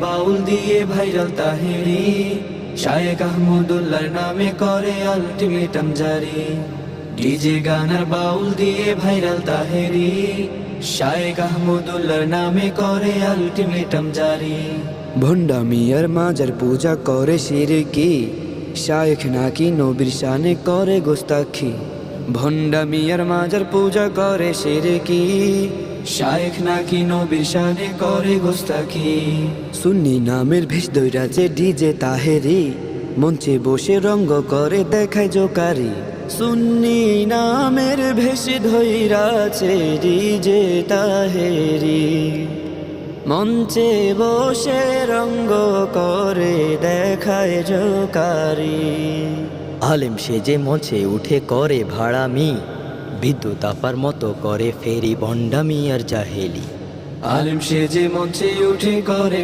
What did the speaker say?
বাউল দিয়ে ভাইরাল তাহেরি, শায়েখ আহমদুল্লাহর নামে করে আলটিমেটাম জারি। ডিজে গানার বাউল দিয়ে ভাইরাল তাহেরি, শায়েখ আহমদুল্লাহর নামে করে আলটিমেটাম জারি। ভণ্ডামি আর মাজার পূজা করে শিরকি, শায়েখ নাকি নবীর শানে করে গোস্তাখি। ভণ্ডামি আর মাজার পূজা করে শিরকি, শায়েখ নাকি নবীর শানে করে গোস্তাখি। সুন্নি নামের ভেষ দৈরাজে ডিজে তাহেরি, মঞ্চে বসে রঙ্গ করে দেখায় জোকারি। সুন্নি নামের ভেষ ধৈরাছে ডিজে তাহেরি, মঞ্চে বসে রঙ্গ করে দেখায় জোকারি। আলেম সেজে মঞ্চে উঠে করে ভাড়ামি, বিদ্যুৎ আপার মতো করে ফেরি ভণ্ডামি আর জাহেলি। আলেম সেজে মঞ্চে উঠে করে